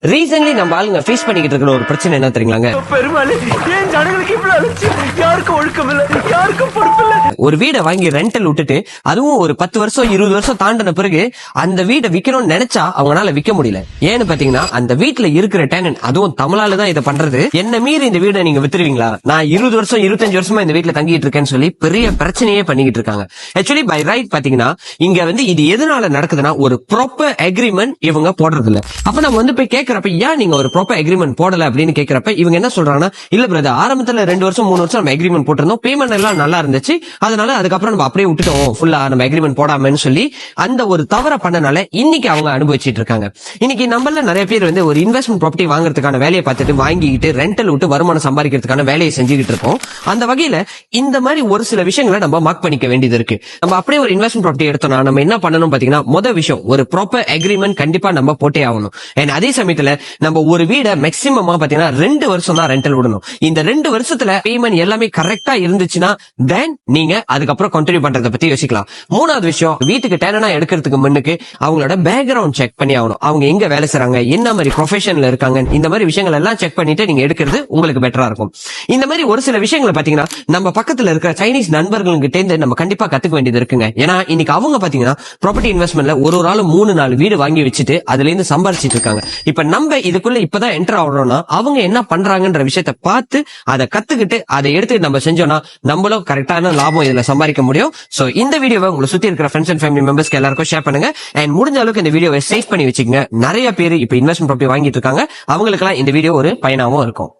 Recently நம்ம ஆளுங்க face பண்ணிக்கிட்டு இருக்கிற ஒரு பிரச்சனை என்ன தெரியுங்களாங்க? பெருமாளே, ஏன் ஜனங்களுக்கு இவ்வளவு அலட்சியம்? யாருக்கும் ஒழுக்கம் இல்ல, யாருக்கும் பொறுப்பு இல்ல. ஒரு வீடை வாங்கி ரெண்டல் விட்டுட்டு அதுவும் ஒரு 10 வருஷம் 20 வருஷம் தாண்டின பிறகு அந்த வீடை விக்கணும்னு நினைச்சா அவங்களால விக்க முடியல. ஏன்னு பாத்தீங்கன்னா அந்த வீட்டுல இருக்கிற டேனன், அதுவும் தமிழால தான் இதை பண்றது, என்ன மீறி இந்த வீடை நீங்க வித்துருவீங்களா, நான் 20 வருஷம் 25 வருஷமா இந்த வீட்டுல தங்கிட்டு இருக்கேன்னு சொல்லி பெரிய பிரச்சனையே பண்ணிக்கிட்டு இருக்காங்க. ஆக்சுவலி பை ரைட் பாத்தீங்கன்னா இங்க இது எதனால நடக்குதுன்னா ஒரு ப்ராப்பர் அக்ரிமெண்ட் இவங்க போடுறது இல்ல. அப்ப நம்ம போய் கேட்கறப்ப ஏன் நீங்க ஒரு ப்ராப்பர் அக்ரிமெண்ட் போடல அப்படின்னு கேட்கறப்ப இவங்க என்ன சொல்றாங்கன்னா, இல்ல பிரதர், ஆரம்பத்துல 2 வருஷம் 3 வருஷம் நம்ம அக்ரிமெண்ட் போட்டிருந்தோம், பேமெண்ட் எல்லாம் நல்லா இருந்துச்சு, அதனால அதுக்கப்புறம் நம்ம அப்படியே விட்டுட்டோம் ஃபுல்லா நம்ம அக்ரிமெண்ட் போடாமன்னு சொல்லி அந்த ஒரு தவற பண்ணனால இன்னைக்கு அவங்க அனுபவிச்சிட்டு இருக்காங்க. இன்னைக்கு நம்மள நிறைய பேர் ஒரு இன்வெஸ்ட்மெண்ட் ப்ராப்பர்ட்டி வாங்குறதுக்கான வேலையை பார்த்துட்டு வாங்கிட்டு ரெண்டல் விட்டு வருமானம் சம்பாதிக்கிறதுக்கான வேலையை செஞ்சுக்கிட்டு இருக்கோம். அந்த வகையில இந்த மாதிரி ஒரு சில விஷயங்களை நம்ம மார்க் பண்ணிக்க வேண்டியது இருக்கு. நம்ம அப்படியே ஒரு இன்வெஸ்ட்மெண்ட் ப்ராப்பர்ட்டி எடுத்தோம்னா நம்ம என்ன பண்ணணும் பாத்தீங்கன்னா, முதல் விஷயம் ஒரு ப்ராப்பர் அக்ரிமெண்ட் கண்டிப்பா நம்ம போட்டே ஆகணும். அதே சமயத்துல நம்ம ஒரு வீடை மேக்சிமமா பாத்தீங்கன்னா 2 வருஷம் தான் ரெண்டல் விடணும். இந்த 2 வருஷத்துல பேமெண்ட் எல்லாமே கரெக்டா இருந்துச்சுன்னா தென் நீங்க அதுக்கப்புறம் கண்டினியூ பண்றத பத்தி யோசிக்கலாம். மூணாவது விஷயம், வீட்டுக்கு டேனனா எடுக்கிறதுக்கு முன்னுக்கு அவங்களோட பேக்ரவுண்ட் செக் பண்ணி ஆகணும். அவங்க எங்க வேலை செய்றாங்க, என்ன மாதிரி ப்ரொஃபஷன்ல இருக்காங்க, இந்த மாதிரி விஷயங்கள் எல்லாம் செக் பண்ணிட்டு நீங்க எடுக்கிறது உங்களுக்கு பெட்டரா இருக்கும். இந்த மாதிரி ஒரு சில விஷயங்களை பாத்தீங்கன்னா நம்ம பக்கத்துல இருக்கிற சைனீஸ் நண்பர்கள்கிட்ட இருந்து நம்ம கண்டிப்பா கத்துக்க வேண்டியது இருக்குங்க. ஏன்னா இன்னைக்கு அவங்க பாத்தீங்கன்னா ப்ராப்பர்ட்டி இன்வெஸ்ட்மெண்ட்ல ஒரு ஆளு 3-4 வீடு வாங்கி வச்சுட்டு அதுல இருந்து சம்பாரிச்சிட்டு இருக்காங்க. இப்ப நம்ம இதுக்குள்ள இப்பதான் என்டர் ஆகுறோம்னா அவங்க என்ன பண்றாங்கன்ற விஷயத்த பார்த்து அதை கத்துக்கிட்டு அதை எடுத்து நம்ம செஞ்சோம்னா நம்மளும் கரெக்டான லாபம் இதுல சம்பாதிக்க முடியும். சோ இந்த வீடியோவை உங்களை சுத்தி இருக்கிற ஃப்ரெண்ட்ஸ் அண்ட் ஃபேமிலி மெம்பர்ஸ்க்கு எல்லாருக்கும் ஷேர் பண்ணுங்க. அண்ட் முடிஞ்ச அளவுக்கு இந்த வீடியோவை சேவ் பண்ணி வச்சுக்கோங்க. நிறைய பேர் இப்ப இன்வெஸ்ட்மெண்ட் ப்ராப்பர்ட்டி வாங்கிட்டு இருக்காங்க, அவங்களுக்கு எல்லாம் இந்த வீடியோ ஒரு பயனாவும் இருக்கும்.